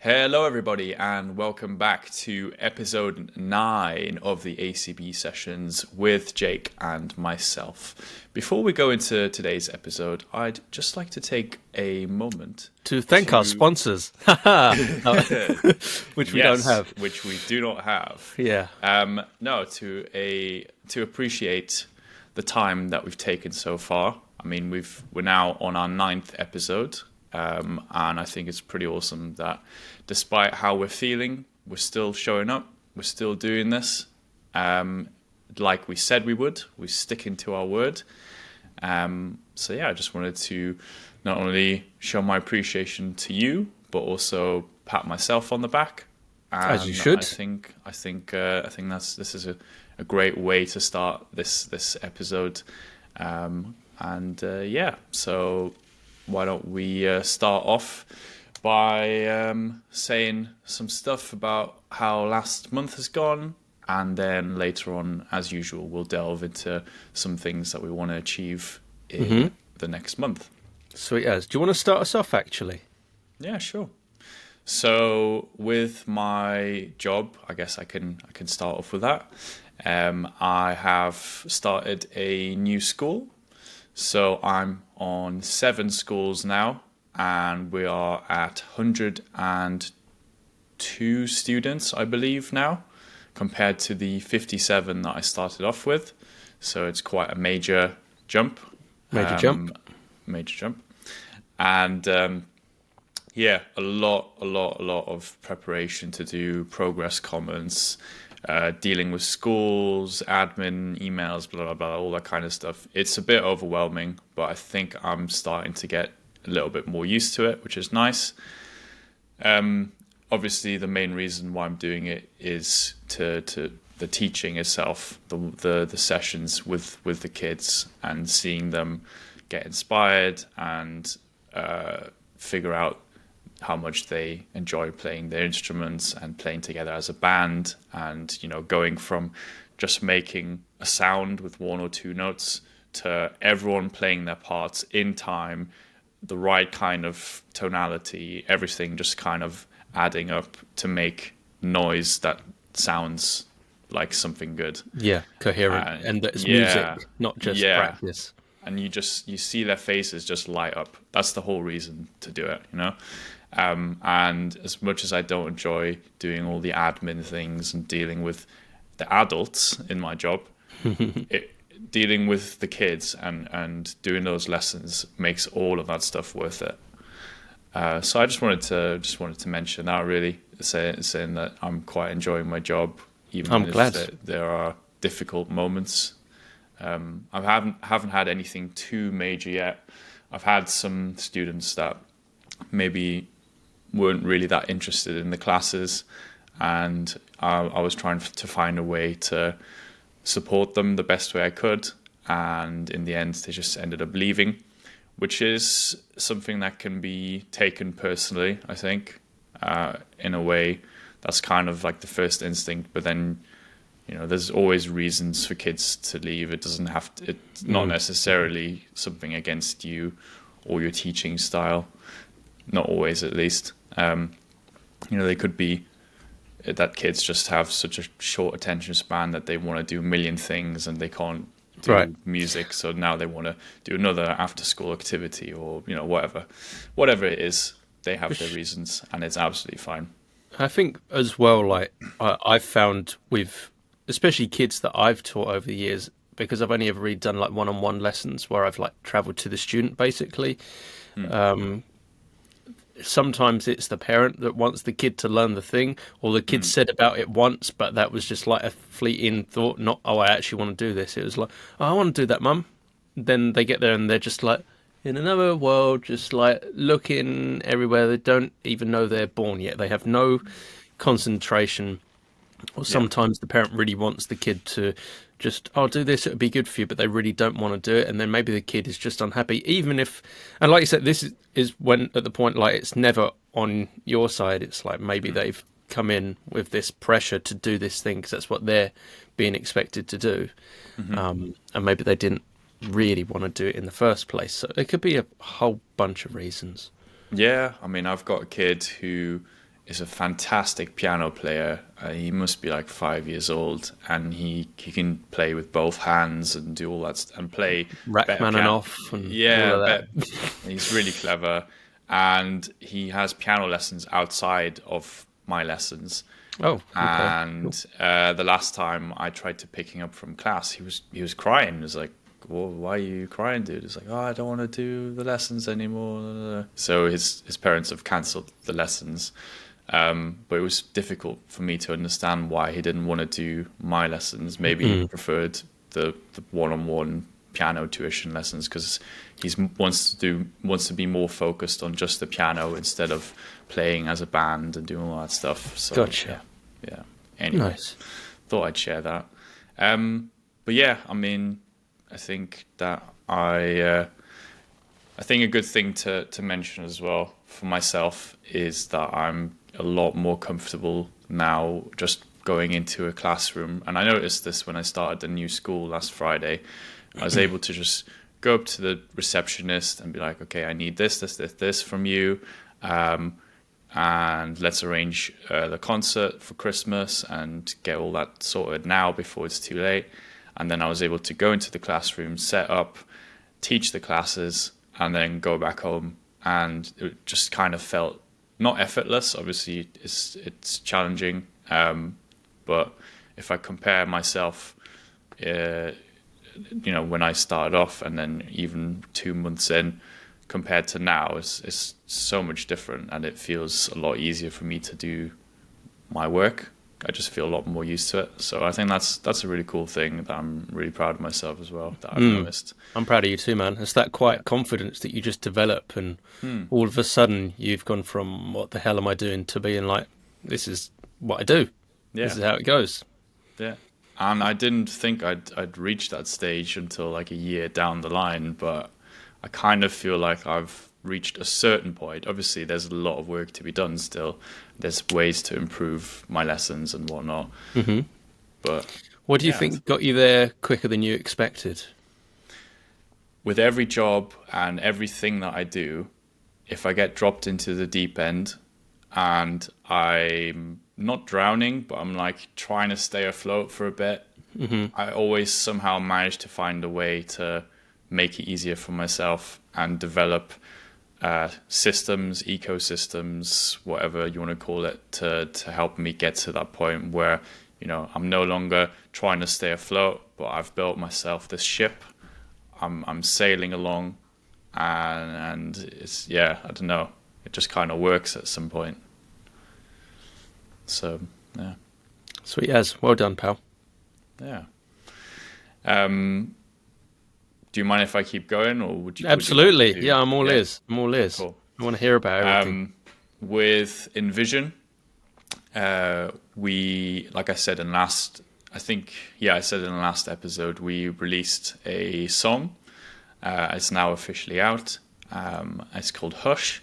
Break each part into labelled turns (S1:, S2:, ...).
S1: Hello, everybody, and welcome back to episode 9 of the ACB sessions with Jake and myself. Before we go into today's episode, I'd just like to take a moment
S2: to thank our sponsors, which we don't have.
S1: Which we do not have.
S2: Yeah.
S1: No, to appreciate the time that we've taken so far. I mean, we're now on our 9th episode. And I think it's pretty awesome that despite how we're feeling, we're still showing up, we're still doing this like we said we would. We're sticking to our word. So yeah, I just wanted to not only show my appreciation to you, but also pat myself on the back.
S2: As you should.
S1: I think this is a great way to start this episode. So why don't we start off by saying some stuff about how last month has gone, and then later on, as usual, we'll delve into some things that we want to achieve in the next month.
S2: Sweet as. Do you want to start us off, actually?
S1: Yeah, sure. So with my job, I guess I can start off with that. I have started a new school. So I'm on 7 schools now, and we are at 102 students, I believe, now, compared to the 57 that I started off with. So it's quite a major jump.
S2: Major jump.
S1: And a lot of preparation to do, progress comments, dealing with schools, admin, emails, blah, blah, blah, all that kind of stuff. It's a bit overwhelming, but I think I'm starting to get a little bit more used to it, which is nice. Obviously, the main reason why I'm doing it is to the teaching itself, the sessions with the kids, and seeing them get inspired and figure out how much they enjoy playing their instruments and playing together as a band, and going from just making a sound with 1 or 2 notes to everyone playing their parts in time, the right kind of tonality, everything just kind of adding up to make noise that sounds like something good.
S2: Yeah, coherent, and that is music, not just practice.
S1: And you see their faces just light up. That's the whole reason to do it, And as much as I don't enjoy doing all the admin things and dealing with the adults in my job, dealing with the kids and doing those lessons makes all of that stuff worth it. So I just wanted to mention that, really, saying that I'm quite enjoying my job, even if there are difficult moments. I haven't had anything too major yet. I've had some students that maybe weren't really that interested in the classes, and I was trying to find a way to support them the best way I could, and in the end they just ended up leaving, which is something that can be taken personally, I think, in a way. That's kind of like the first instinct, but then there's always reasons for kids to leave. It doesn't have to, it's not necessarily something against you or your teaching style. Not always, at least. They could be that kids just have such a short attention span that they want to do a million things and they can't do music. So now they want to do another after-school activity or whatever it is. They have their reasons, and it's absolutely fine.
S2: I think as well, like I've found with especially kids that I've taught over the years, because I've only ever really done like one-on-one lessons where I've like traveled to the student basically. Sometimes it's the parent that wants the kid to learn the thing, or the kid said about it once, but that was just like a fleeting thought, not, oh, I actually want to do this. It was like, oh, I want to do that, Mum. Then they get there and they're just like in another world, just like looking everywhere. They don't even know they're born yet. They have no concentration. Or sometimes the parent really wants the kid to just, oh, do this, it would be good for you, but they really don't want to do it. And then maybe the kid is just unhappy, even if, and like you said, this is when at the point, like, it's never on your side. It's like maybe they've come in with this pressure to do this thing because that's what they're being expected to do. And maybe they didn't really want to do it in the first place. So it could be a whole bunch of reasons.
S1: Yeah, I mean, I've got a kid who is a fantastic piano player. He must be like 5 years old, and he can play with both hands and do all that and play better piano.
S2: Rachmaninoff and
S1: Yeah,
S2: all of that.
S1: he's really clever, and he has piano lessons outside of my lessons.
S2: Oh, okay.
S1: And the last time I tried to pick him up from class, he was crying. He was like, "Well, why are you crying, dude?" He's like, "Oh, I don't want to do the lessons anymore." So his parents have cancelled the lessons. But it was difficult for me to understand why he didn't want to do my lessons. Maybe he preferred the one-on-one piano tuition lessons because he wants to be more focused on just the piano instead of playing as a band and doing all that stuff. So,
S2: Gotcha.
S1: Yeah. Anyway,
S2: Nice.
S1: thought I'd share that. But yeah, I mean, I think that I think a good thing to mention as well for myself is that I'm a lot more comfortable now just going into a classroom. And I noticed this when I started the new school last Friday. I was able to just go up to the receptionist and be like, okay, I need this from you. And let's arrange the concert for Christmas and get all that sorted now before it's too late. And then I was able to go into the classroom, set up, teach the classes, and then go back home. And it just kind of felt not effortless. Obviously, it's challenging. But if I compare myself, when I started off and then even 2 months in, compared to now, it's so much different, and it feels a lot easier for me to do my work. I just feel a lot more used to it. So I think that's a really cool thing that I'm really proud of myself as well, that I've noticed.
S2: I'm proud of you too, man. It's that quiet confidence that you just develop, and all of a sudden you've gone from what the hell am I doing to being like, this is what I do.
S1: Yeah.
S2: This is how it goes.
S1: Yeah. And I didn't think I'd reached that stage until like a year down the line, but I kind of feel like I've reached a certain point. Obviously, there's a lot of work to be done still. There's ways to improve my lessons and whatnot.
S2: Mm-hmm.
S1: But
S2: what do you think got you there quicker than you expected?
S1: With every job and everything that I do, if I get dropped into the deep end and I'm not drowning, but I'm like trying to stay afloat for a bit, I always somehow manage to find a way to make it easier for myself and develop systems, ecosystems, whatever you want to call it, to help me get to that point where, I'm no longer trying to stay afloat, but I've built myself this ship. I'm sailing along, and it's, I don't know, it just kind of works at some point. So, yeah.
S2: Sweet as. Well done, pal.
S1: Yeah. Do you mind if I keep going, or would you?
S2: Absolutely.
S1: Would you
S2: I'm all ears. I'm all ears.
S1: Cool.
S2: I want to hear about everything.
S1: With Envision, we, like I said in I said in the last episode, we released a song. It's now officially out. It's called Hush,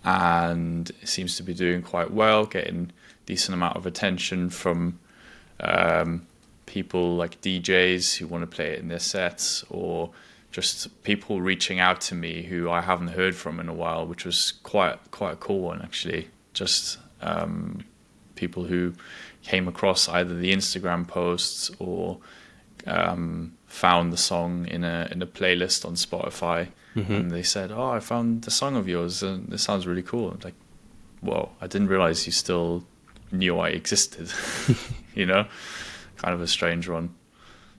S1: and it seems to be doing quite well, getting decent amount of attention from people like DJs who want to play it in their sets, or just people reaching out to me who I haven't heard from in a while, which was quite a cool one, actually. Just people who came across either the Instagram posts or found the song in a playlist on Spotify, and they said, "Oh, I found the song of yours, and this sounds really cool." I'm like, "Whoa, I didn't realize you still knew I existed." Kind of a strange one.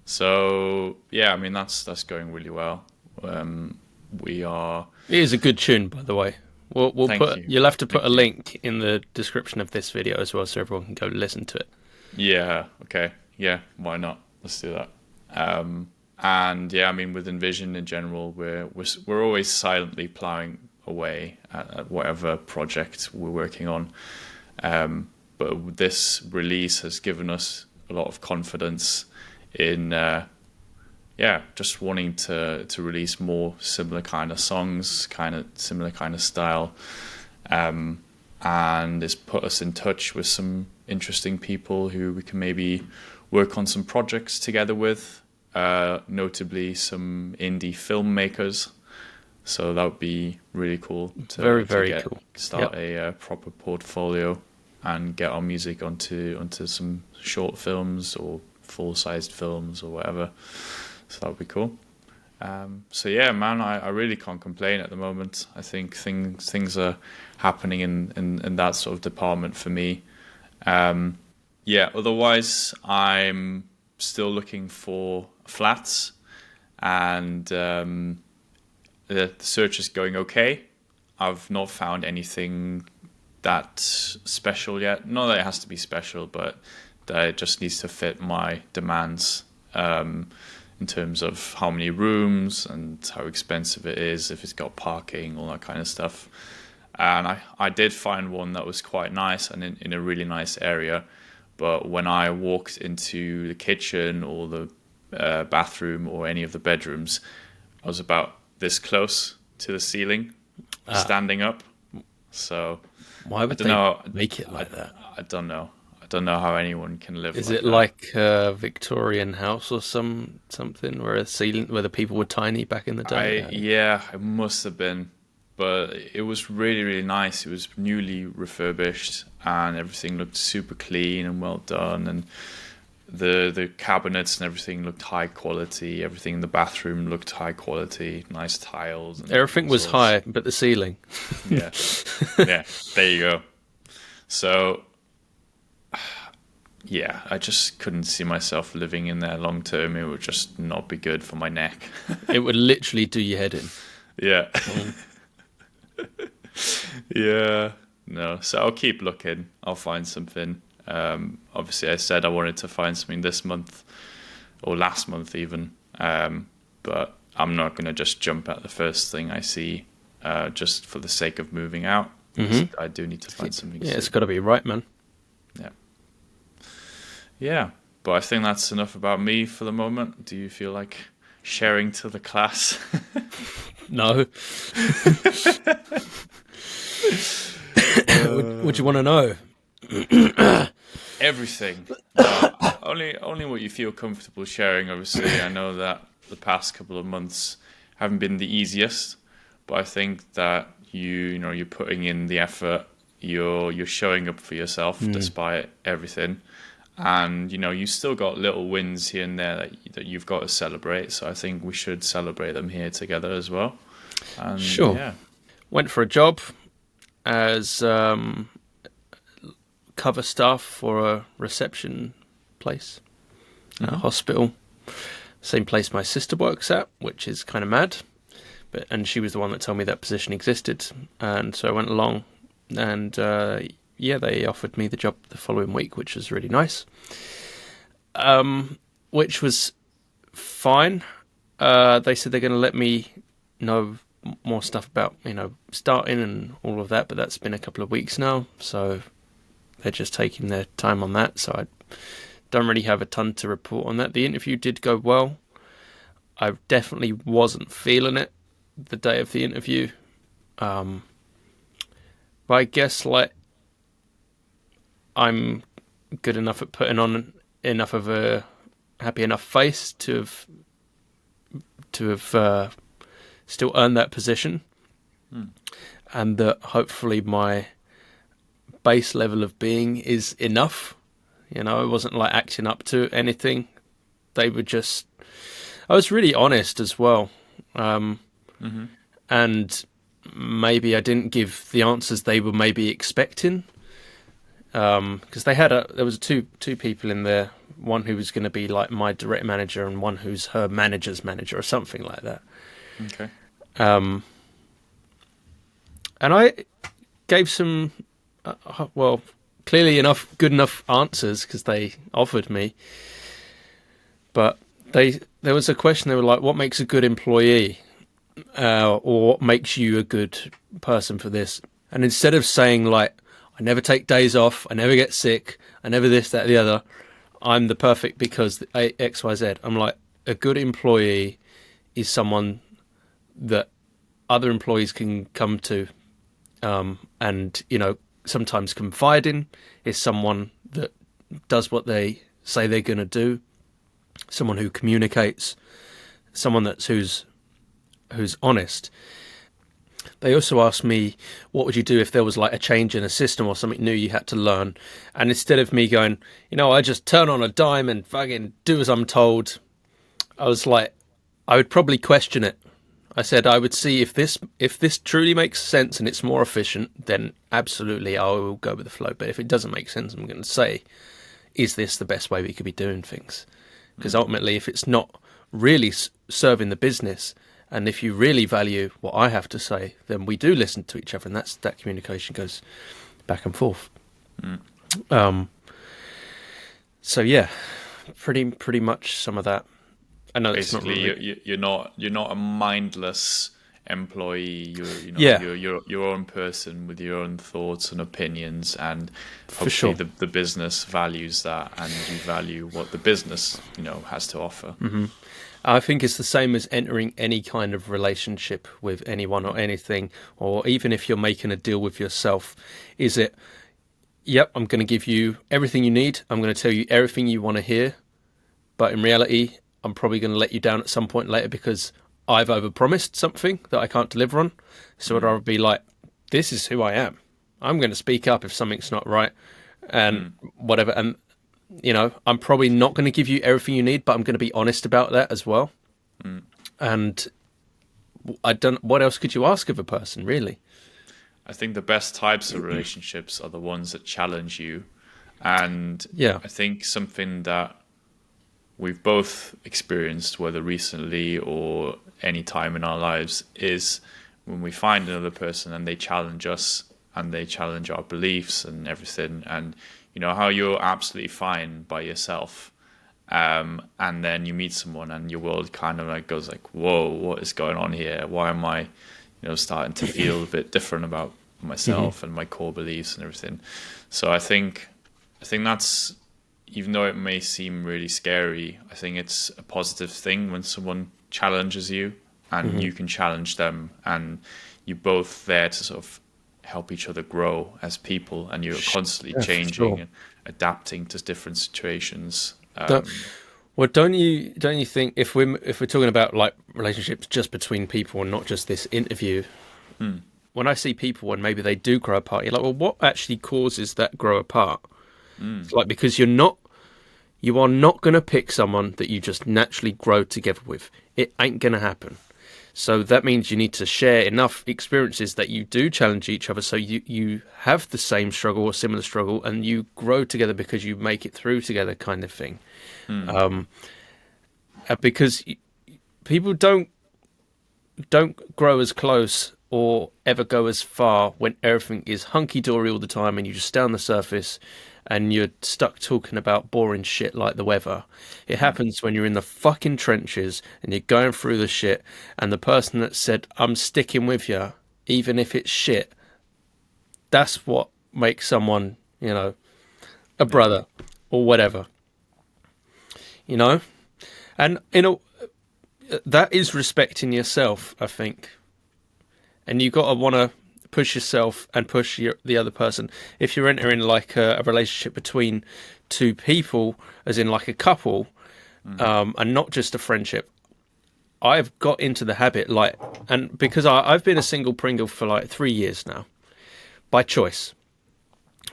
S1: So yeah, I mean that's going really well. We are.
S2: It is a good tune, by the way. We'll put. You'll have to put a link in the description of this video as well, so everyone can go listen to it.
S1: Yeah. Okay. Yeah. Why not? Let's do that. And yeah, I mean, with Envision in general, we're always silently plowing away at whatever project we're working on. But this release has given us a lot of confidence in just wanting to release more similar kind of songs, kind of similar kind of style, and it's put us in touch with some interesting people who we can maybe work on some projects together with, notably some indie filmmakers. So that would be really cool to
S2: very
S1: cool. Start a proper portfolio and get our music onto some short films or full-sized films or whatever. So that would be cool. So yeah, man, I really can't complain at the moment. I think things are happening in that sort of department for me. Yeah, otherwise I'm still looking for flats, and the search is going okay. I've not found anything that special yet. Not that it has to be special, but that it just needs to fit my demands, in terms of how many rooms and how expensive it is, if it's got parking, all that kind of stuff. And I did find one that was quite nice and in a really nice area. But when I walked into the kitchen or the bathroom or any of the bedrooms, I was about this close to the ceiling, standing up. So
S2: why would they make it like that?
S1: I don't know. I don't know how anyone can live.
S2: Is it like a Victorian house or something where the people were tiny back in the day?
S1: Yeah, it must have been. But it was really, really nice. It was newly refurbished and everything looked super clean and well done. And the cabinets and everything looked high quality. Everything in the bathroom looked high quality, nice tiles. And
S2: everything was high, but the ceiling.
S1: Yeah. Yeah, there you go. So, yeah, I just couldn't see myself living in there long term. It would just not be good for my neck.
S2: It would literally do your head in.
S1: Yeah. Yeah, no. So I'll keep looking. I'll find something. Obviously, I said I wanted to find something this month or last month even. But I'm not going to just jump at the first thing I see, just for the sake of moving out. Mm-hmm. I do need to find something.
S2: Yeah, it's got to be right, man.
S1: Yeah. Yeah, but I think that's enough about me for the moment. Do you feel like sharing to the class?
S2: No. What do you want to know?
S1: Everything. Only what you feel comfortable sharing. Obviously, I know that the past couple of months haven't been the easiest, but I think that you're putting in the effort. You're showing up for yourself despite everything, and you still got little wins here and there that you've got to celebrate. So I think we should celebrate them here together as well. And,
S2: sure.
S1: Yeah.
S2: Went for a job as cover staff for a reception place, a hospital. Same place my sister works at, which is kind of mad. And she was the one that told me that position existed, and so I went along, and they offered me the job the following week, which was really nice. Which was fine. They said they're going to let me know more stuff about starting and all of that, but that's been a couple of weeks now, so they're just taking their time on that. So I don't really have a ton to report on that. The interview did go well. I definitely wasn't feeling it the day of the interview, but I guess I'm good enough at putting on enough of a happy enough face to have still earned that position, and that hopefully my base level of being is enough. I wasn't acting up to anything. I was really honest as well. And maybe I didn't give the answers they were maybe expecting, because there was two people in there, one who was going to be like my direct manager and one who's her manager's manager or something like that.
S1: Okay.
S2: And I gave some clearly good enough answers because they offered me, but there was a question. They were like, what makes a good employee? Or what makes you a good person for this? And instead of saying I never take days off, I never get sick, I never this, that, the other, I'm the perfect because X, Y, Z. I'm like, a good employee is someone that other employees can come to, and sometimes confide in. Is someone that does what they say they're going to do, someone who communicates, someone who's honest. They also asked me, what would you do if there was like a change in a system or something new you had to learn? And instead of me going, I just turn on a dime and fucking do as I'm told, I was like, I would probably question it. I said I would see if this truly makes sense and it's more efficient, then absolutely I will go with the flow. But if it doesn't make sense, I'm going to say, is this the best way we could be doing things? Because ultimately, if it's not really serving the business, and if you really value what I have to say, then we do listen to each other, and that communication goes back and forth. So yeah, pretty much some of that. I know
S1: Basically,
S2: it's not really...
S1: you're not a mindless employee. You're your own person with your own thoughts and opinions, and hopefully
S2: sure.
S1: the business values that, and you value what the business has to offer.
S2: Mm-hmm. I think it's the same as entering any kind of relationship with anyone or anything, or even if you're making a deal with yourself. Is it, yep, I'm going to give you everything you need. I'm going to tell you everything you want to hear. But in reality, I'm probably going to let you down at some point later because I've overpromised something that I can't deliver on. So I'd rather be like, this is who I am. I'm going to speak up if something's not right and whatever. And I'm probably not going to give you everything you need, but I'm going to be honest about that as well. And what else could you ask of a person, really?
S1: I think the best types of relationships are the ones that challenge you. And
S2: yeah,
S1: I think something that we've both experienced, whether recently or any time in our lives, is when we find another person and they challenge us and they challenge our beliefs and everything. And how you're absolutely fine by yourself, and then you meet someone and your world kind of like goes like, whoa, what is going on here? Why am I starting to feel a bit different about myself and my core beliefs and everything? So I think that's, even though it may seem really scary, I think it's a positive thing when someone challenges you and you can challenge them, and you're both there to sort of help each other grow as people, and you're constantly changing and adapting to different situations.
S2: Don't you think if we're talking about like relationships just between people and not just this interview, when I see people and maybe they do grow apart, you're like, well, what actually causes that grow apart? It's like, because you are not going to pick someone that you just naturally grow together with. It ain't going to happen. So that means you need to share enough experiences that you do challenge each other, so you have the same struggle or similar struggle, and you grow together because you make it through together, kind of thing. Because people don't grow as close or ever go as far when everything is hunky-dory all the time and you just stay on the surface and you're stuck talking about boring shit like the weather. It happens when you're in the fucking trenches and you're going through the shit, and the person that said, I'm sticking with you, even if it's shit, that's what makes someone, a brother or whatever. And, that is respecting yourself, I think. And you got to want to push yourself and push the other person. If you're entering like a relationship between two people, as in like a couple, and not just a friendship, I've got into the habit, and because I've been a single Pringle for like 3 years now, by choice,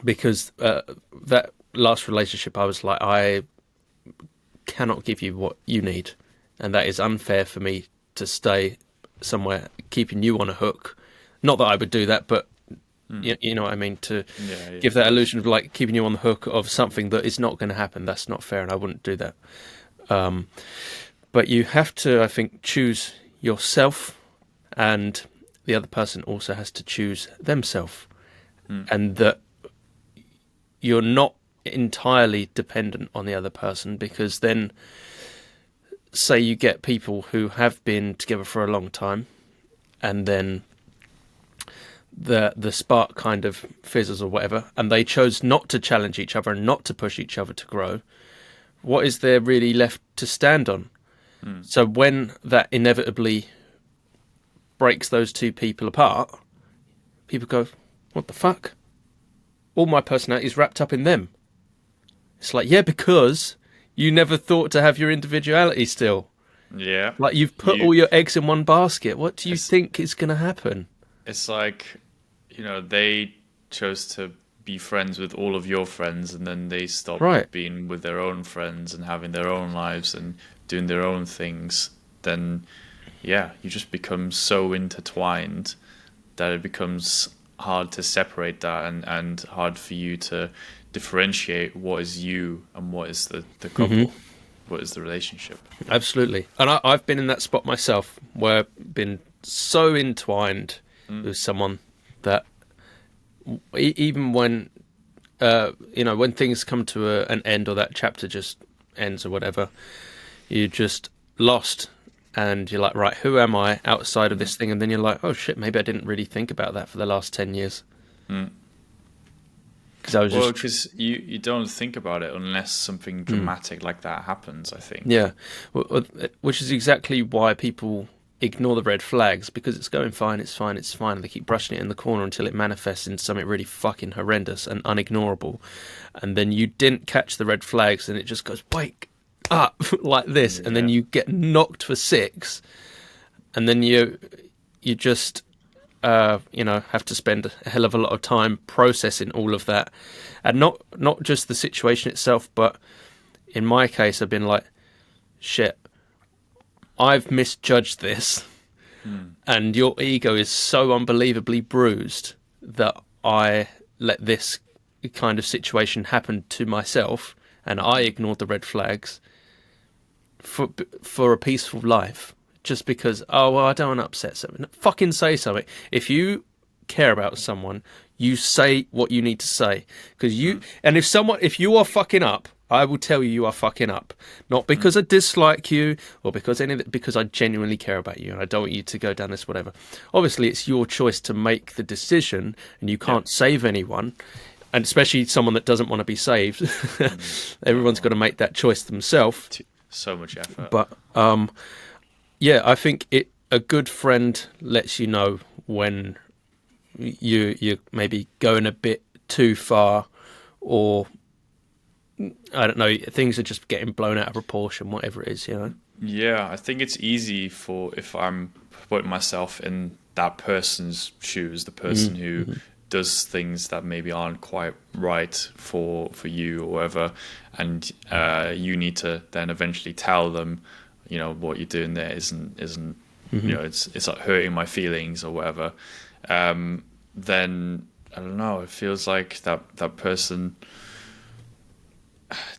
S2: because that last relationship, I was like, I cannot give you what you need, and that is unfair for me to stay somewhere keeping you on a hook. Not that I would do that, but you know what I mean, to give that illusion of like keeping you on the hook of something that is not going to happen. That's not fair, and I wouldn't do that. But you have to, I think, choose yourself, and the other person also has to choose themselves, and that you're not entirely dependent on the other person, because then, say you get people who have been together for a long time, and then the spark kind of fizzles or whatever, and they chose not to challenge each other and not to push each other to grow. What is there really left to stand on? So when that inevitably breaks those two people apart, people go, what the fuck? All my personality is wrapped up in them. It's like, yeah, because you never thought to have your individuality still.
S1: Yeah.
S2: Like, you've put all your eggs in one basket. What do you think is going to happen?
S1: it's like, they chose to be friends with all of your friends, and then they stopped
S2: Right.
S1: being with their own friends and having their own lives and doing their own things. Then, yeah, you just become so intertwined that it becomes hard to separate that, and hard for you to differentiate what is you and what is the couple, what is the relationship.
S2: Absolutely. And I've been in that spot myself where I've been so entwined with someone that even when, when things come to an end, or that chapter just ends or whatever, you're just lost. And you're like, right, who am I outside of this thing? And then you're like, oh shit, maybe I didn't really think about that for the last 10 years. Because I was
S1: Well,
S2: just...
S1: because you don't think about it unless something dramatic like that happens, I think.
S2: Yeah, which is exactly why people ignore the red flags, because it's going fine, it's fine, it's fine. And they keep brushing it in the corner until it manifests into something really fucking horrendous and unignorable. And then you didn't catch the red flags, and it just goes, wake up, like this. And then you get knocked for six, and then you just... have to spend a hell of a lot of time processing all of that, and not just the situation itself, but in my case, I've been like, shit, I've misjudged this, and your ego is so unbelievably bruised that I let this kind of situation happen to myself, and I ignored the red flags for a peaceful life. Just because, oh, well, I don't want to upset someone. Fucking say something. If you care about someone, you say what you need to say. And if you are fucking up, I will tell you are fucking up. Not because I dislike you or because because I genuinely care about you and I don't want you to go down this whatever. Obviously, it's your choice to make the decision, and you can't save anyone. And especially someone that doesn't want to be saved. Everyone's got to make that choice themselves.
S1: So much effort.
S2: But, yeah, I think a good friend lets you know when you're maybe going a bit too far, or I don't know, things are just getting blown out of proportion, whatever it is,
S1: Yeah, I think it's easy if I'm putting myself in that person's shoes, the person who does things that maybe aren't quite right for you or whatever, and you need to then eventually tell them, what you're doing there isn't it's like hurting my feelings or whatever. Then I don't know, it feels like that person,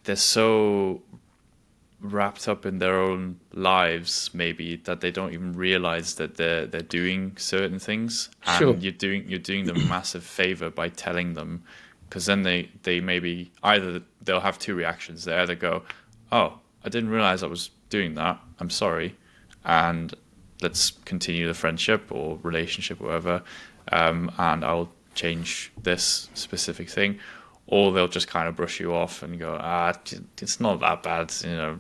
S1: they're so wrapped up in their own lives maybe that they don't even realize that they're doing certain things, and
S2: Sure.
S1: you're doing them a massive favor by telling them, because then they maybe either they'll have two reactions. They either go, oh, I didn't realize I was doing that, I'm sorry, and let's continue the friendship or relationship or whatever, and I'll change this specific thing. Or they'll just kind of brush you off and go, it's not that bad,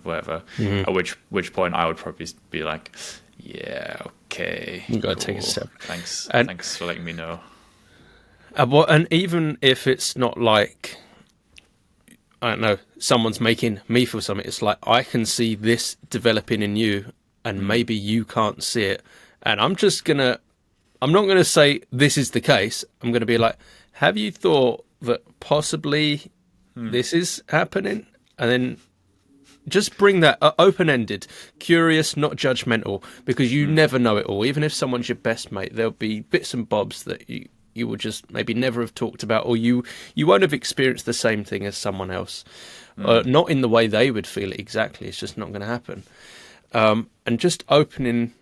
S1: whatever. At which point I would probably be like, yeah, okay,
S2: You got to take a step.
S1: Thanks for letting me know.
S2: And even if it's not like, I don't know, someone's making me feel something, it's like, I can see this developing in you, and maybe you can't see it. And I'm not going to say this is the case. I'm going to be like, have you thought that possibly this is happening? And then just bring that open-ended, curious, not judgmental, because you never know it all. Even if someone's your best mate, there'll be bits and bobs that you will just maybe never have talked about, or you won't have experienced the same thing as someone else. Not in the way they would feel it exactly. It's just not going to happen. And just opening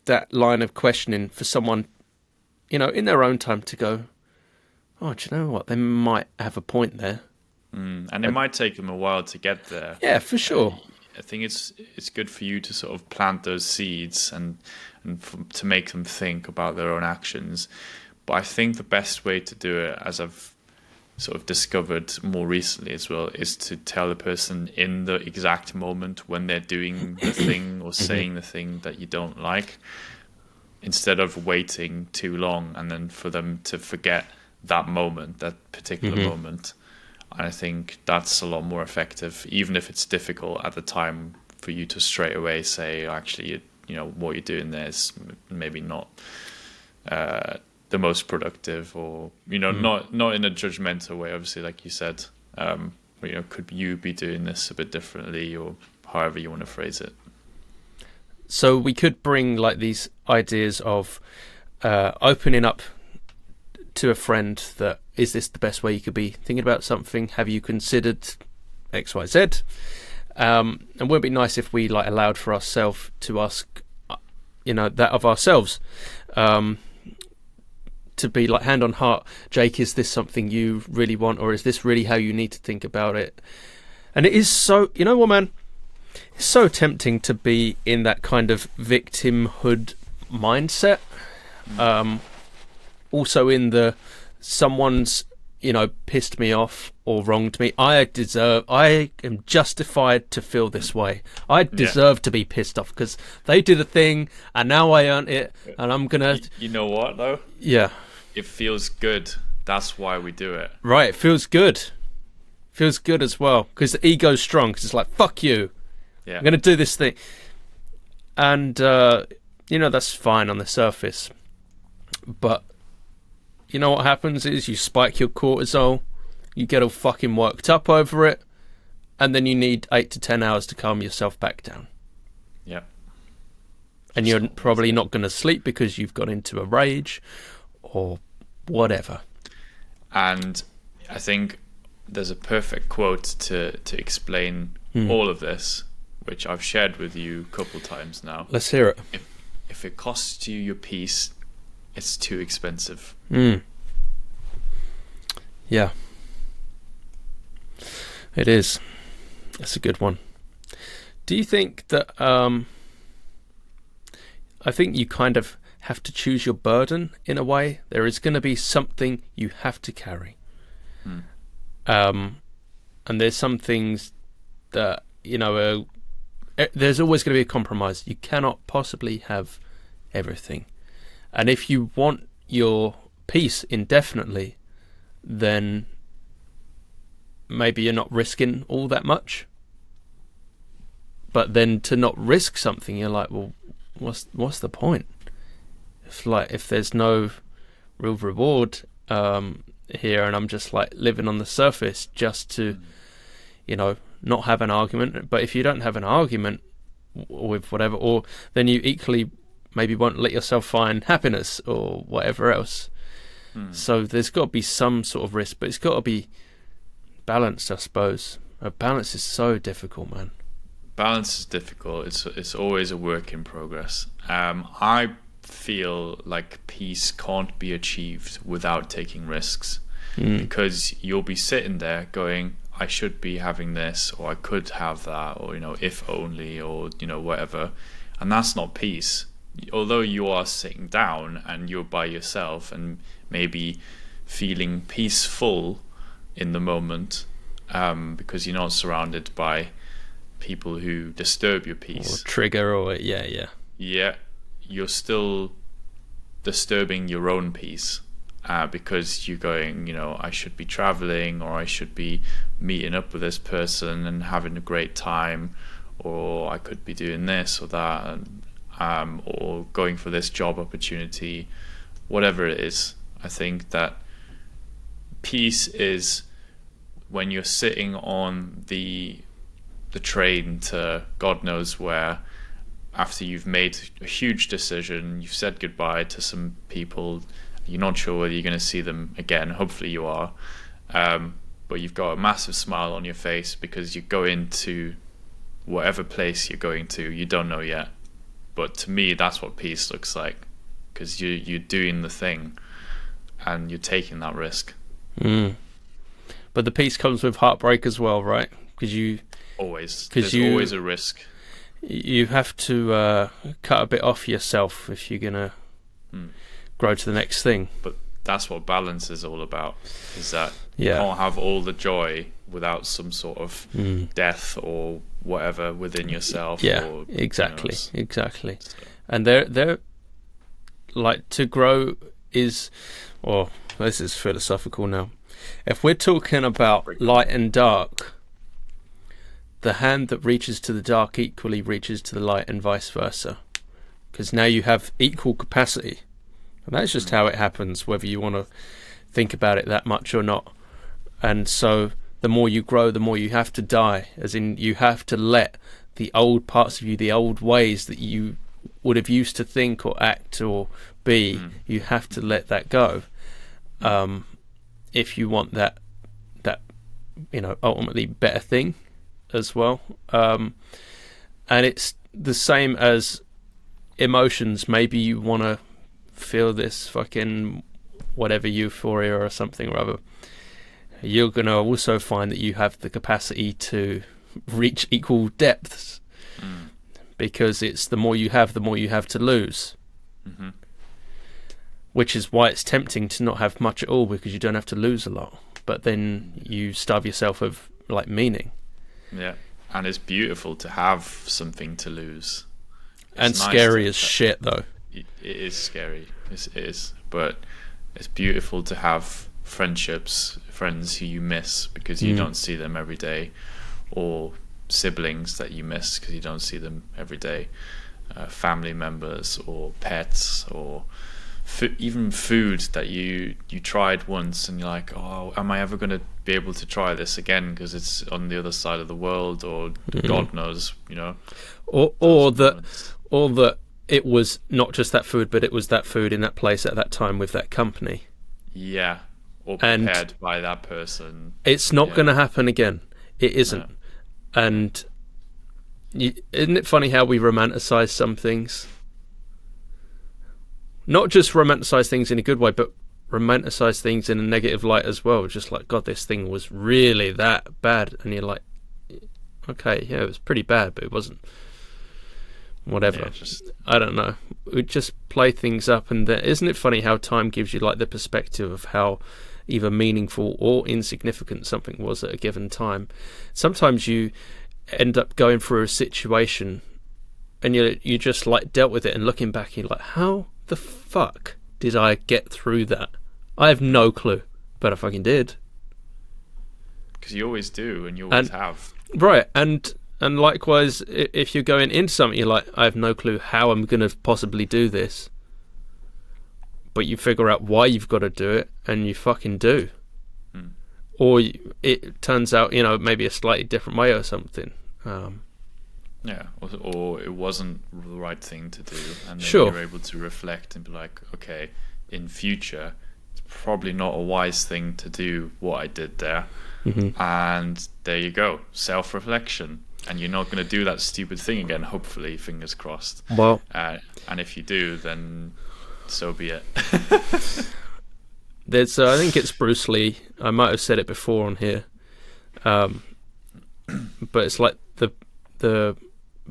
S2: that line of questioning for someone, in their own time, to go, oh, do you know what? They might have a point there.
S1: And it might take them a while to get there.
S2: Yeah, for sure.
S1: I think it's good for you to sort of plant those seeds and to make them think about their own actions. But I think the best way to do it, as I've sort of discovered more recently as well, is to tell the person in the exact moment when they're doing the thing or saying the thing that you don't like, instead of waiting too long and then for them to forget that moment, that particular moment. And I think that's a lot more effective, even if it's difficult at the time for you, to straight away say, actually, what you're doing there is maybe not, it's not the right thing, or whatever. You know, it's good to the most productive, or not in a judgmental way, obviously, like you said. But, could you be doing this a bit differently, or however you want to phrase it?
S2: So we could bring like these ideas of opening up to a friend that, is this the best way you could be thinking about something? Have you considered X, Y, Z? And wouldn't it be nice if we like allowed for ourselves to ask, that of ourselves, to be like hand on heart, Jake, is this something you really want, or is this really how you need to think about it? And it is so, you know what, man? It's so tempting to be in that kind of victimhood mindset. Also in the someone's, pissed me off or wronged me. I am justified to feel this way. I deserve to be pissed off because they did a thing and now I earned it, and I'm gonna.
S1: You know what though?
S2: Yeah.
S1: It feels good. That's why we do it.
S2: Right. It feels good. Feels good as well because the ego's strong. Because it's like, fuck you.
S1: Yeah.
S2: I'm gonna do this thing, and that's fine on the surface, but you know what happens is you spike your cortisol, you get all fucking worked up over it, and then you need 8 to 10 hours to calm yourself back down.
S1: Yeah.
S2: And you're probably not going to sleep because you've got into a rage or whatever.
S1: And I think there's a perfect quote to explain all of this, which I've shared with you a couple times now.
S2: Let's hear it.
S1: If it costs you your peace, it's too expensive.
S2: Yeah. It is. That's a good one. Do you think that I think you kind of have to choose your burden in a way? There is going to be something you have to carry. And there's some things that, there's always going to be a compromise. You cannot possibly have everything. And if you want your peace indefinitely, then maybe you're not risking all that much. But then to not risk something, you're like, well, what's the point? If there's no real reward here, and I'm just like living on the surface just to, not have an argument. But if you don't have an argument with whatever, or then you equally maybe won't let yourself find happiness or whatever else. So there's got to be some sort of risk, but it's got to be balanced, I suppose. Balance is so difficult, man.
S1: Balance is difficult. It's always a work in progress. I feel like peace can't be achieved without taking risks, because you'll be sitting there going, I should be having this, or I could have that, or if only, or whatever, and that's not peace. Although you are sitting down and you're by yourself and maybe feeling peaceful in the moment, because you're not surrounded by people who disturb your peace,
S2: or trigger, or yeah,
S1: you're still disturbing your own peace, because you're going, I should be traveling, or I should be meeting up with this person and having a great time, or I could be doing this or that, and or going for this job opportunity, whatever it is. I think that peace is when you're sitting on the train to God knows where, after you've made a huge decision, you've said goodbye to some people, you're not sure whether you're going to see them again, hopefully you are, but you've got a massive smile on your face because you go into whatever place you're going to, you don't know yet. But to me, that's what peace looks like, because you're doing the thing and you're taking that risk.
S2: But the peace comes with heartbreak as well, right? Because there's always a risk. You have to cut a bit off yourself if you're gonna grow to the next thing.
S1: But that's what balance is all about. Is that you can't have all the joy without some sort of death or whatever within yourself.
S2: Yeah,
S1: or,
S2: exactly. So. And they're like, to grow is, well, this is philosophical now. If we're talking about light and dark, the hand that reaches to the dark equally reaches to the light, and vice versa. Because now you have equal capacity And that's just how it happens, whether you want to think about it that much or not. And so the more you grow, the more you have to die, as in you have to let the old parts of you, the old ways that you would have used to think or act or be, you have to let that go. If you want that ultimately better thing as well. And it's the same as emotions. Maybe you want to feel this fucking whatever euphoria or something or other. You're going to also find that you have the capacity to reach equal depths, because it's the more you have to lose. Which is why it's tempting to not have much at all, because you don't have to lose a lot, but then you starve yourself of like meaning. Yeah,
S1: and it's beautiful to have something to lose.
S2: And scary as shit, though.
S1: It is scary. It is, but it's beautiful to have friendships, friends who you miss because you don't see them every day, or siblings that you miss because you don't see them every day, family members or pets, or even food that you tried once and you're like, oh, am I ever going to be able to try this again because it's on the other side of the world, or God knows,
S2: or that it was not just that food, but it was that food in that place at that time with that company.
S1: Yeah, or prepared by that person.
S2: It's not going to happen again. It isn't. No. And isn't it funny how we romanticize some things? Not just romanticize things in a good way, but romanticize things in a negative light as well. Just like, God, this thing was really that bad. And you're like, okay, yeah, it was pretty bad, but it wasn't. Whatever. Yeah, I don't know. We just play things up, and isn't it funny how time gives you like the perspective of how either meaningful or insignificant something was at a given time. Sometimes you end up going through a situation and you just like dealt with it, and looking back you're like, how the fuck did I get through that? I have no clue, but I fucking did.
S1: Because you always do, and you always have.
S2: Right, and likewise, if you're going into something, you're like, I have no clue how I'm going to possibly do this. But you figure out why you've got to do it, and you fucking do. Or it turns out, maybe a slightly different way or something.
S1: Yeah, or it wasn't the right thing to do, and then you're able to reflect and be like, okay, in future, it's probably not a wise thing to do what I did there. And there you go, self-reflection. And you're not going to do that stupid thing again, hopefully, fingers crossed.
S2: Well,
S1: and if you do, then so be it.
S2: There's, I think it's Bruce Lee. I might have said it before on here, but it's like the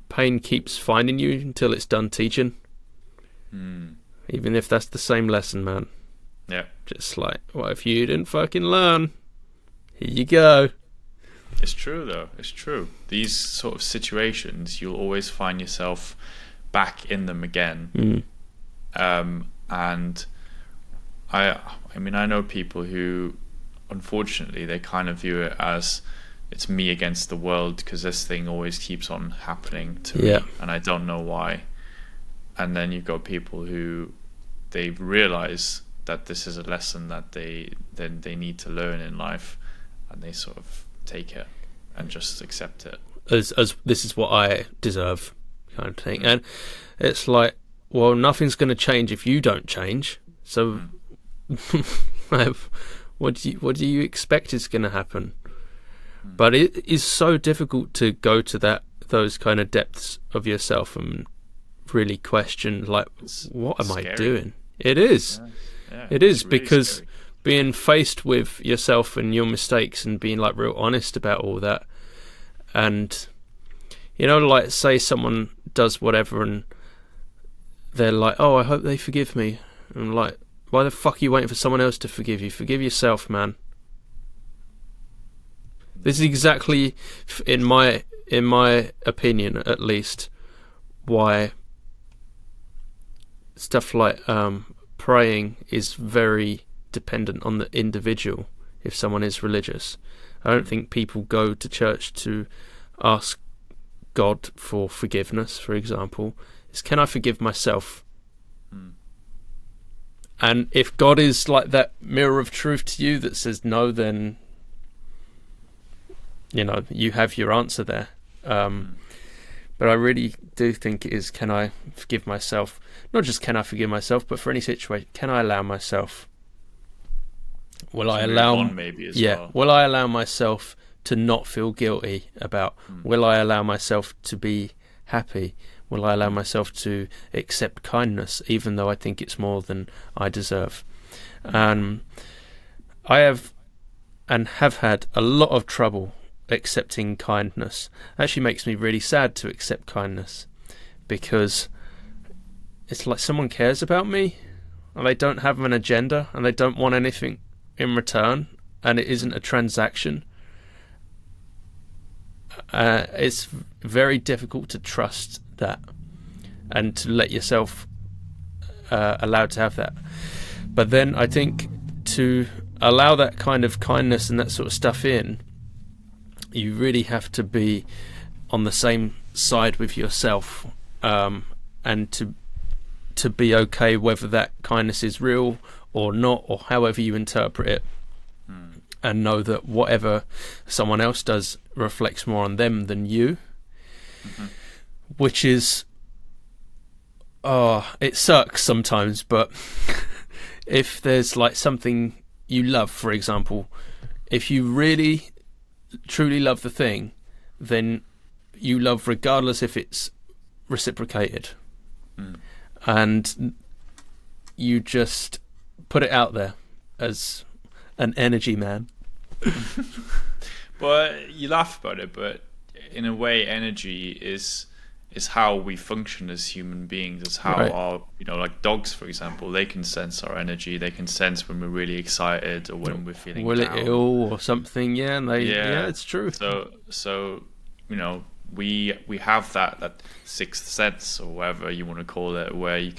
S2: pain keeps finding you until it's done teaching. Even if that's the same lesson, man.
S1: Yeah.
S2: Just like, what if you didn't fucking learn? Here you go.
S1: It's true, though. It's true. These sort of situations, you'll always find yourself back in them again. And I mean, I know people who, unfortunately, they kind of view it as it's me against the world because this thing always keeps on happening to me, and I don't know why. And then you've got people who they realize that this is a lesson that they need to learn in life, and they sort of take it and just accept it
S2: as this is what I deserve, kind of thing. And it's like, well, nothing's going to change if you don't change. So, what do you expect is going to happen? But it is so difficult to go to those kind of depths of yourself and really question, like, what am I doing? It is. Yeah, it is, really, because scary. Being faced with yourself and your mistakes and being like real honest about all that, and like say someone does whatever and they're like, oh, I hope they forgive me. And I'm like, why the fuck are you waiting for someone else to forgive you? Forgive yourself, man. This is exactly, in my opinion at least, why stuff like praying is very dependent on the individual. If someone is religious, I don't think people go to church to ask God for forgiveness, for example. It's, can I forgive myself? And if God is like that mirror of truth to you that says no, then you have your answer there. But I really do think it is, can I forgive myself? Not just can I forgive myself, but for any situation, can I allow myself? Will I allow
S1: maybe as well.
S2: Will I allow myself to not feel guilty about? Will I allow myself to be happy? Will I allow myself to accept kindness, even though I think it's more than I deserve? I have had a lot of trouble accepting kindness. It actually makes me really sad to accept kindness, because it's like someone cares about me and they don't have an agenda and they don't want anything in return, and it isn't a transaction. It's very difficult to trust that and to let yourself allowed to have that. But then I think to allow that kind of kindness and that sort of stuff in, you really have to be on the same side with yourself, and to be okay whether that kindness is real or not, or however you interpret it, and know that whatever someone else does reflects more on them than you, which is, it sucks sometimes, but if there's like something you love, for example, if you really truly love the thing, then you love regardless if it's reciprocated, and you just put it out there as an energy man.
S1: But you laugh about it, but in a way, energy is how we function as human beings. It's how our, like dogs, for example, they can sense our energy. They can sense when we're really excited or when we're feeling down.
S2: Ill or something. Yeah, and it's true.
S1: So we have that sixth sense, or whatever you want to call it, where you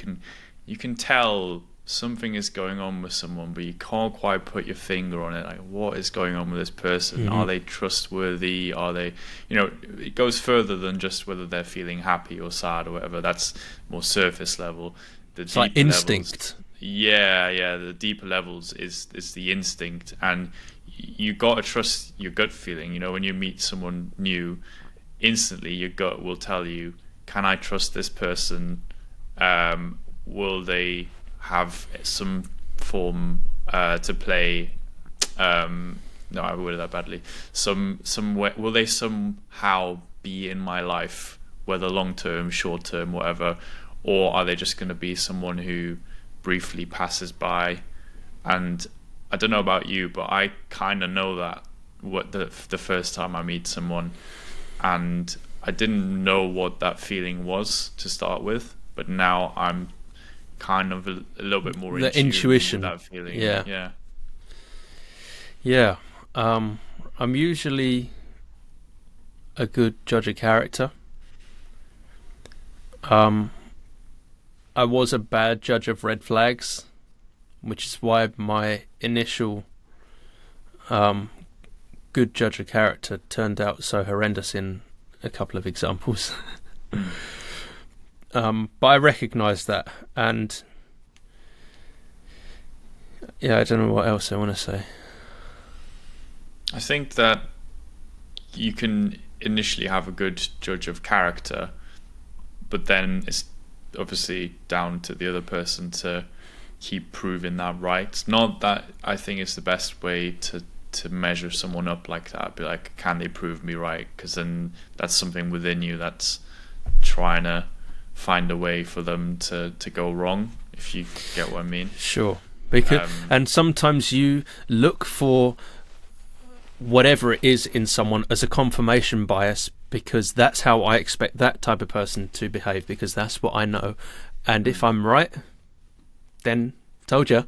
S1: can tell something is going on with someone, but you can't quite put your finger on it. Like, what is going on with this person? Are they trustworthy? Are they, it goes further than just whether they're feeling happy or sad or whatever. That's more surface level.
S2: It's like instinct.
S1: The deeper levels is the instinct, and you got to trust your gut feeling. When you meet someone new, instantly your gut will tell you, can I trust this person? Will they have some form to play? No, I worded that badly. Some way, will they somehow be in my life, whether long term, short term, whatever, or are they just going to be someone who briefly passes by? And I don't know about you, but I kind of know that what the first time I meet someone, and I didn't know what that feeling was to start with, but now I'm kind of a little bit more
S2: the intuition
S1: with that feeling.
S2: Yeah. I'm usually a good judge of character. I was a bad judge of red flags, which is why my initial good judge of character turned out so horrendous in a couple of examples. But I recognise that, and I don't know what else I want to say.
S1: I think that you can initially have a good judge of character, but then it's obviously down to the other person to keep proving that right. Not that I think it's the best way to measure someone up like that. Be like, can they prove me right? Because then that's something within you that's trying to find a way for them to go wrong, if you get what I mean.
S2: Sure. Because and sometimes you look for whatever it is in someone as a confirmation bias, because that's how I expect that type of person to behave, because that's what I know. And if I'm right, then told you.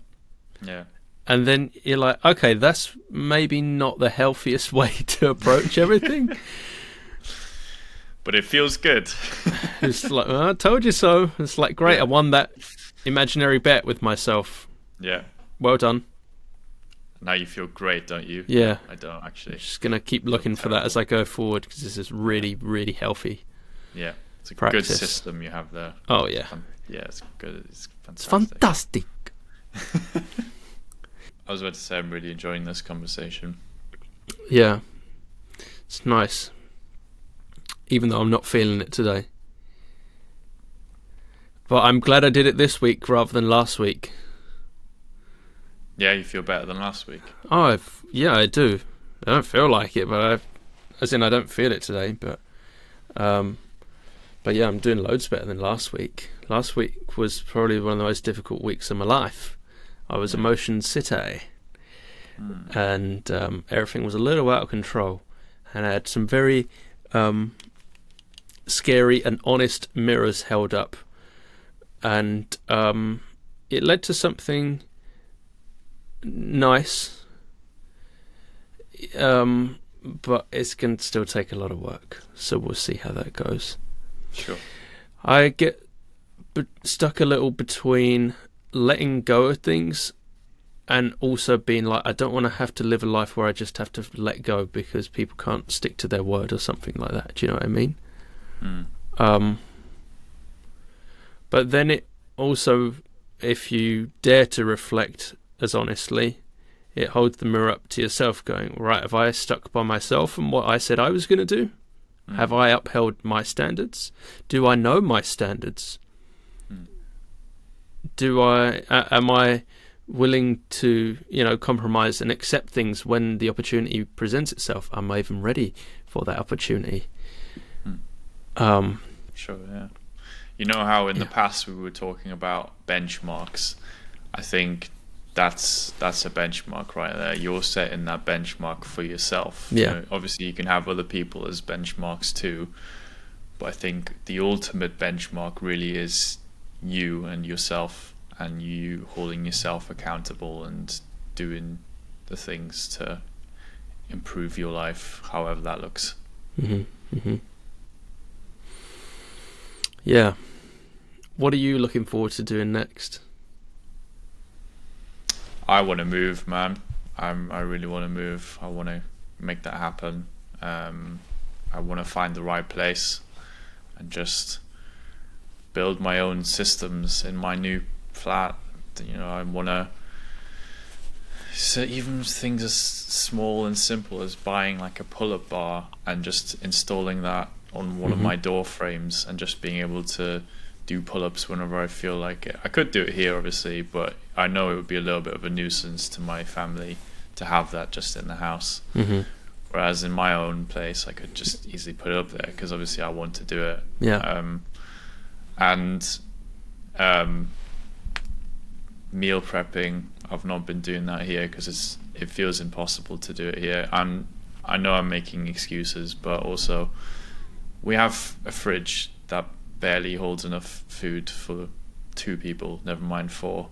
S1: Yeah.
S2: And then you're like, okay, that's maybe not the healthiest way to approach everything.
S1: But it feels good.
S2: It's like, I told you so. It's like, great, I won that imaginary bet with myself.
S1: Yeah.
S2: Well done.
S1: Now you feel great, don't you?
S2: Yeah.
S1: I don't, actually.
S2: I'm just going to keep looking for that as I go forward, because this is really, really healthy.
S1: Yeah. It's a
S2: practice.
S1: good system you have there.
S2: Oh, yeah.
S1: Yeah, it's good. It's fantastic.
S2: It's fantastic.
S1: I was about to say I'm really enjoying this conversation.
S2: Yeah, it's nice. Even though I'm not feeling it today. But I'm glad I did it this week rather than last week.
S1: Yeah, you feel better than last week.
S2: Oh, yeah, I do. I don't feel like it, but I don't feel it today. But yeah, I'm doing loads better than last week. Last week was probably one of the most difficult weeks of my life. I was emotion city, and everything was a little out of control, and I had some very scary and honest mirrors held up, and it led to something nice, but it's going to still take a lot of work, so we'll see how that goes.
S1: Sure.
S2: I get stuck a little between letting go of things and also being like, I don't want to have to live a life where I just have to let go because people can't stick to their word or something like that. Do you know what I mean? But then it also, if you dare to reflect as honestly, it holds the mirror up to yourself going, right, have I stuck by myself and what I said I was going to do? Have I upheld my standards? Do I know my standards? Am I willing to, compromise and accept things when the opportunity presents itself? Am I even ready for that opportunity?
S1: Sure, yeah. You know how in the past we were talking about benchmarks? I think that's a benchmark right there. You're setting that benchmark for yourself.
S2: Yeah.
S1: Obviously, you can have other people as benchmarks too, but I think the ultimate benchmark really is you and yourself, and you holding yourself accountable and doing the things to improve your life, however that looks.
S2: Yeah. What are you looking forward to doing next?
S1: I want to move, man. I really want to move. I want to make that happen. I want to find the right place and just build my own systems in my new flat. I want to. So even things as small and simple as buying like a pull-up bar and just installing that on one of my door frames and just being able to do pull-ups whenever I feel like it. I could do it here, obviously, but I know it would be a little bit of a nuisance to my family to have that just in the house. Whereas in my own place, I could just easily put it up there because obviously I want to do it.
S2: Yeah.
S1: Meal prepping, I've not been doing that here because it feels impossible to do it here. And I know I'm making excuses, but also we have a fridge that barely holds enough food for 2 people, never mind 4.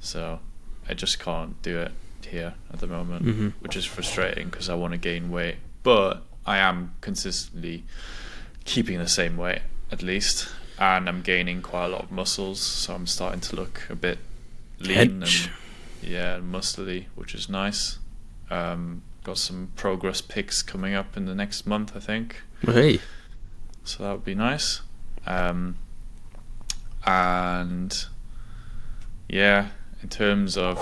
S1: So I just can't do it here at the moment, which is frustrating because I want to gain weight. But I am consistently keeping the same weight, at least. And I'm gaining quite a lot of muscles, so I'm starting to look a bit lean and muscly, which is nice. Got some progress pics coming up in the next month, I think.
S2: Hey.
S1: So that would be nice. In terms of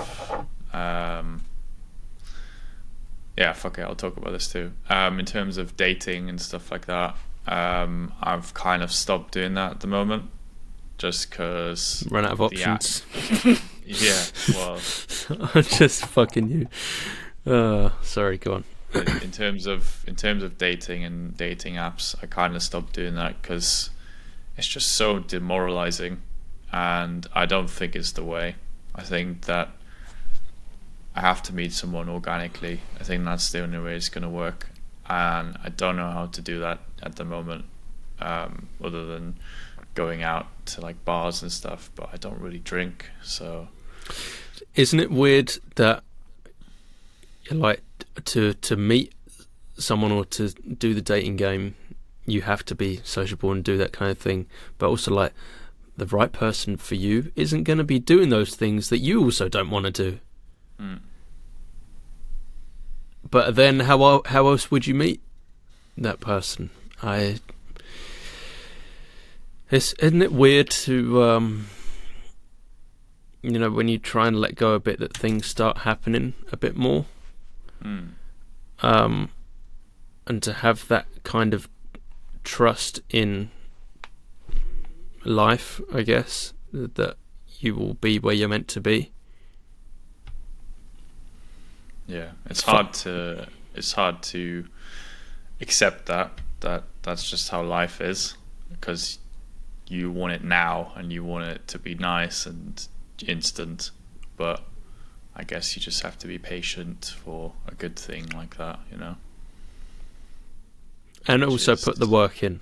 S1: fuck it, I'll talk about this too. In terms of dating and stuff like that, I've kind of stopped doing that at the moment, just because
S2: run out of options.
S1: Yeah, well,
S2: I'm just fucking you. Sorry, go on.
S1: in terms of dating and dating apps, I kind of stopped doing that because it's just so demoralizing, and I don't think it's the way. I think that I have to meet someone organically. I think that's the only way it's going to work, and I don't know how to do that at the moment, other than going out to like bars and stuff, but I don't really drink, so.
S2: Isn't it weird that like to meet someone or to do the dating game, you have to be sociable and do that kind of thing, but also like the right person for you isn't going to be doing those things that you also don't want to do. But then how else would you meet that person? Isn't it weird to when you try and let go a bit, that things start happening a bit more.
S1: Mm.
S2: And to have that kind of trust in life, I guess, that you will be where you're meant to be.
S1: Yeah, it's hard to accept that's just how life is, because you want it now and you want it to be nice and instant, but I guess you just have to be patient for a good thing like that,
S2: And
S1: Which
S2: also
S1: is-
S2: put the work in.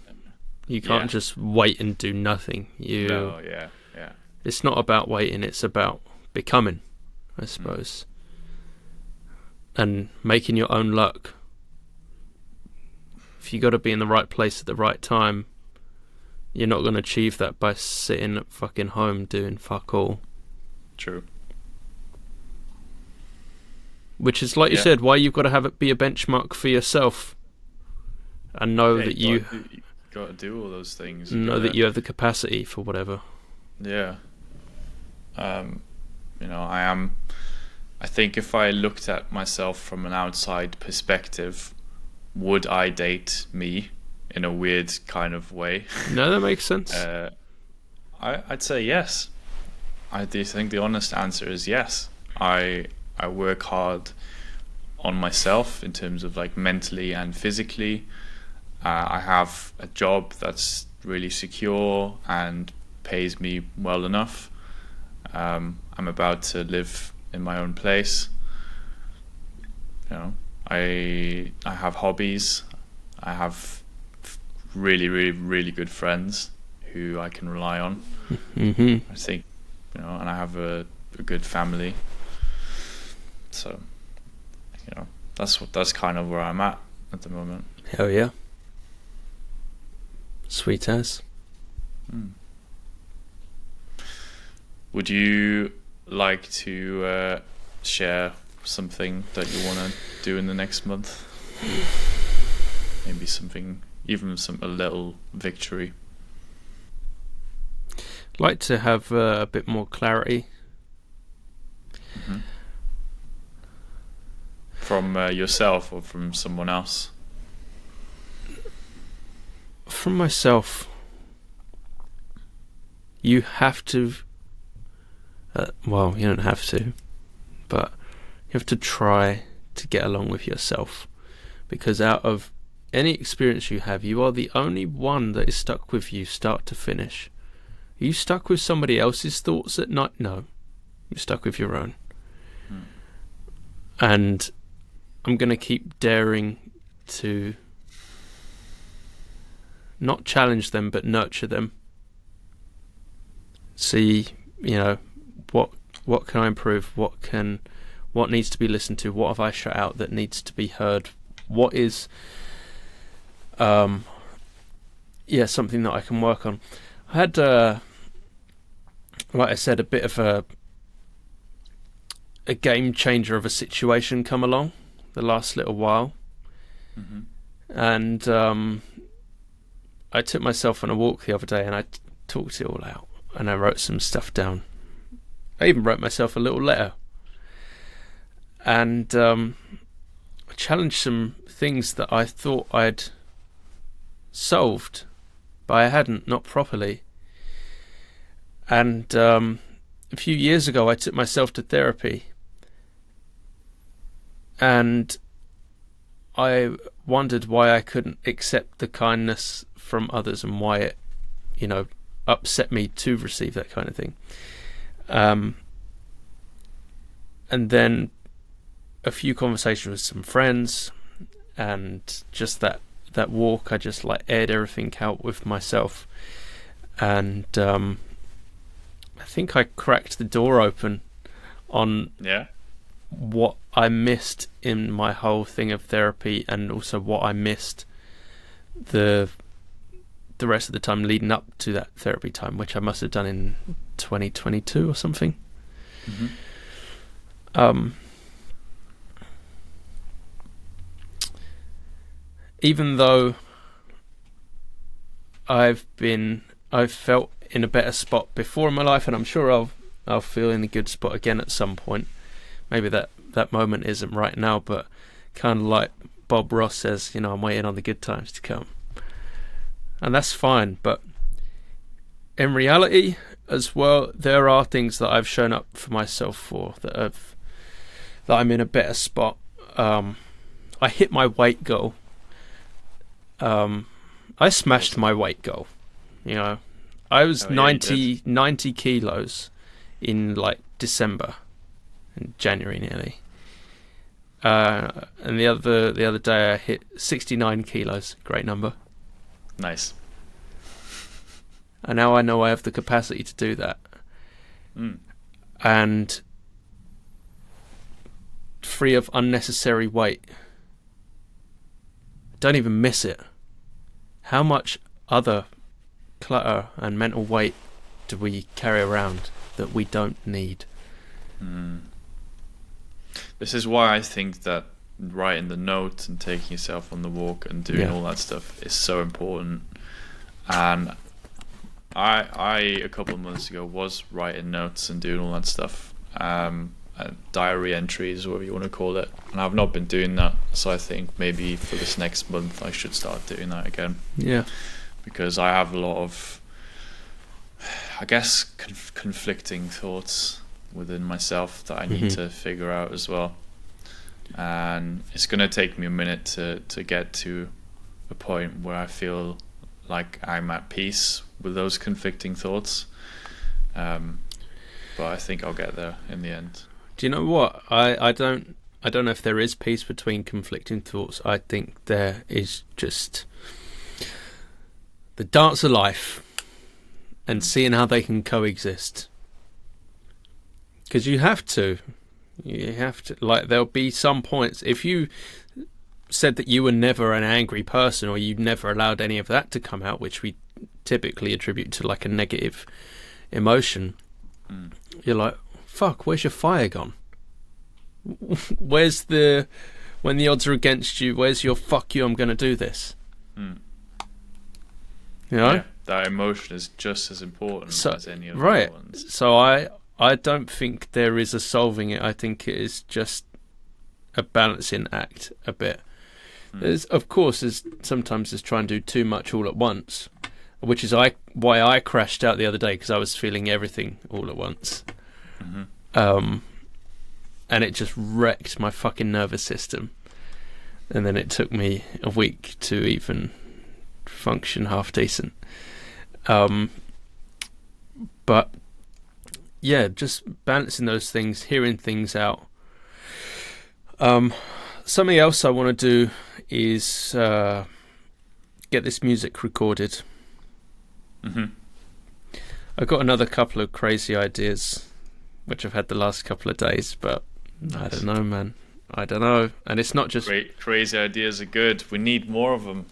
S2: You can't
S1: Yeah.
S2: just wait and do nothing.
S1: No, yeah.
S2: It's not about waiting, it's about becoming, I suppose. And making your own luck. If you got to be in the right place at the right time, you're not going to achieve that by sitting at fucking home doing fuck all.
S1: True.
S2: Which is, like you
S1: Yeah.
S2: said, why you've got to have it be a benchmark for yourself. And know
S1: Yeah,
S2: that
S1: you got to do all those things.
S2: know
S1: gotta-
S2: that you have the capacity for whatever.
S1: Yeah. I think if I looked at myself from an outside perspective, would I date me in a weird kind of way?
S2: No, that makes sense.
S1: I'd say yes. I do think the honest answer is yes. I work hard on myself in terms of like mentally and physically. I have a job that's really secure and pays me well enough. I'm about to live in my own place. I have hobbies. I have really, really, really good friends who I can rely on.
S2: Mm-hmm.
S1: I think, and I have a good family. So, that's kind of where I'm at the moment.
S2: Hell yeah. Sweet as.
S1: Would you like to share something that you want to do in the next month? Maybe something, even a little victory.
S2: Like to have a bit more clarity.
S1: From yourself or from someone else?
S2: From myself, you have to. Well, you don't have to, but you have to try to get along with yourself, because out of any experience you have, you are the only one that is stuck with you start to finish. Are you stuck with somebody else's thoughts at night? No, you're stuck with your own. And I'm going to keep daring to not challenge them, but nurture them. See, what can I improve? What needs to be listened to? What have I shut out that needs to be heard? What is, something that I can work on. I had, like I said, a bit of a game changer of a situation come along the last little while. And I took myself on a walk the other day and I talked it all out and I wrote some stuff down. I even wrote myself a little letter and I challenged some things that I thought I'd solved, but I hadn't, not properly. And a few years ago I took myself to therapy and I wondered why I couldn't accept the kindness from others and why it, upset me to receive that kind of thing. And then a few conversations with some friends and just that walk, I just like aired everything out with myself. And I think I cracked the door open on what I missed in my whole thing of therapy, and also what I missed the rest of the time leading up to that therapy time, which I must have done in 2022 or something. Even though I've felt in a better spot before in my life, and I'm sure I'll I'll feel in a good spot again at some point. Maybe that moment isn't right now, but kind of like Bob Ross says, you know, I'm waiting on the good times to come. And that's fine, but in reality as well, there are things that I've shown up for myself for that I'm in a better spot. I hit my weight goal. I smashed my weight goal. You know, I was 90 kilos in like December and January nearly. And the other day I hit 69 kilos. Great number.
S1: Nice.
S2: And now I know I have the capacity to do that. And free of unnecessary weight. Don't even miss it. How much other clutter and mental weight do we carry around that we don't need?
S1: This is why I think that writing the note and taking yourself on the walk and doing all that stuff is so important. And I a couple of months ago was writing notes and doing all that stuff, diary entries, whatever you want to call it, and I've not been doing that. So I think maybe for this next month I should start doing that again.
S2: Yeah,
S1: because I have a lot of, I guess, conflicting thoughts within myself that I need to figure out as well. And it's going to take me a minute to get to a point where I feel like I'm at peace with those conflicting thoughts. But I think I'll get there in the end.
S2: Do you know what? I don't know if there is peace between conflicting thoughts. I think there is just the dance of life and seeing how they can coexist. Because you have to, like, there'll be some points. If you said that you were never an angry person, or you never allowed any of that to come out, which we typically attribute to like a negative emotion, you're like, fuck, where's your fire gone? Where's the, when the odds are against you, where's your fuck you, I'm going to do this? You know?
S1: Yeah, that emotion is just as important as any of the other ones.
S2: So I don't think there is a solving it. I think it is just a balancing act a bit. There's sometimes try and do too much all at once, which is why I crashed out the other day, because I was feeling everything all at once. And it just wrecked my fucking nervous system. And then it took me a week to even function half decent. But yeah, just balancing those things, hearing things out. Something else I want to do is get this music recorded. I've got another couple of crazy ideas, which I've had the last couple of days, but nice. I don't know, man. I don't know. And it's not just...
S1: Crazy ideas are good. We need more of them.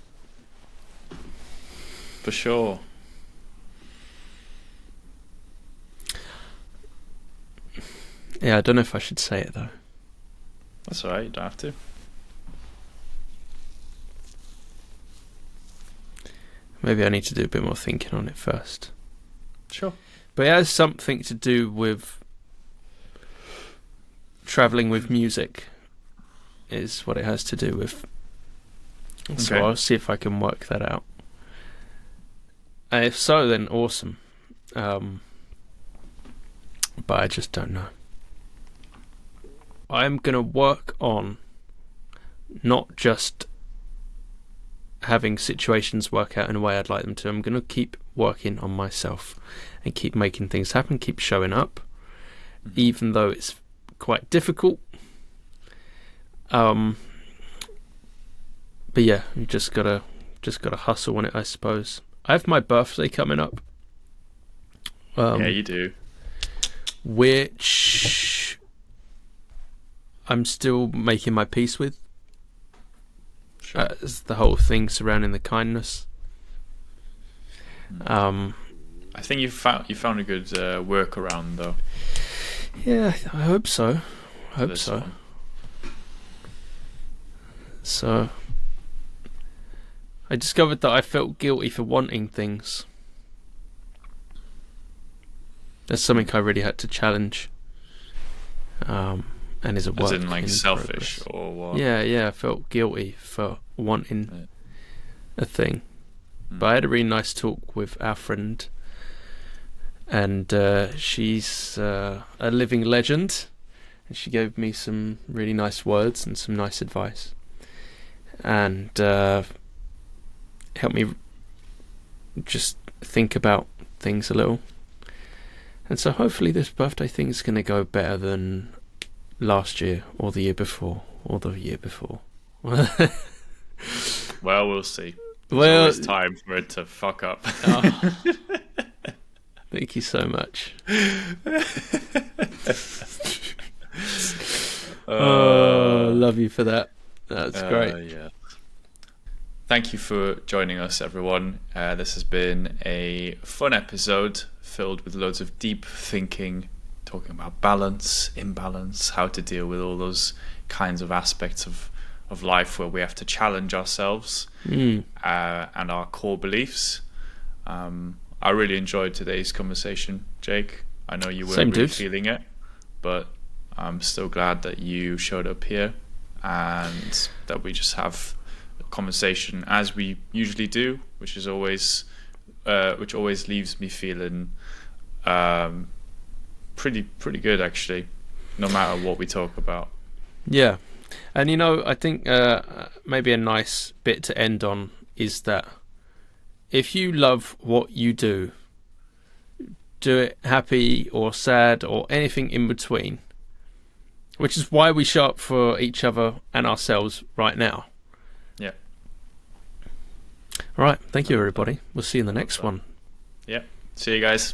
S1: For sure.
S2: Yeah, I don't know if I should say it, though.
S1: That's alright, you don't have to.
S2: Maybe I need to do a bit more thinking on it first.
S1: Sure.
S2: But it has something to do with travelling with music, is what it has to do with. So I'll see if I can work that out. And if so, then awesome. But I just don't know. I'm going to work on not just having situations work out in a way I'd like them to. I'm going to keep working on myself and keep making things happen, keep showing up, even though it's quite difficult. But yeah, you just gotta hustle on it, I suppose. I have my birthday coming up.
S1: Yeah, you do.
S2: Which I'm still making my peace with.
S1: Sure.
S2: As the whole thing surrounding the kindness.
S1: I think you found a good workaround, though.
S2: Yeah, I hope so. So I discovered that I felt guilty for wanting things. That's something I really had to challenge. And is a work
S1: As in, like, selfish
S2: progress.
S1: or what?
S2: Yeah, I felt guilty for wanting a thing. But I had a really nice talk with our friend, and she's a living legend, and she gave me some really nice words and some nice advice, and helped me just think about things a little. And so hopefully this birthday thing is going to go better than last year or the year before or the year before.
S1: Well, we'll see.
S2: Well,
S1: There's always time for it to fuck up.
S2: Oh, thank you so much. Love you for that. That's great.
S1: Yeah. Thank you for joining us, everyone. This has been a fun episode filled with loads of deep thinking, talking about balance, imbalance, how to deal with all those kinds of aspects of life where we have to challenge ourselves and our core beliefs. I really enjoyed today's conversation, Jake. I know you weren't really feeling it, but I'm still glad that you showed up here and that we just have a conversation as we usually do, which always leaves me feeling pretty good, actually, no matter what we talk about.
S2: Yeah. And I think maybe a nice bit to end on is that if you love what you do it happy or sad or anything in between, which is why we show up for each other and ourselves right now.
S1: Yeah.
S2: All right. Thank you, everybody. We'll see you in the next one.
S1: Yeah. See you guys.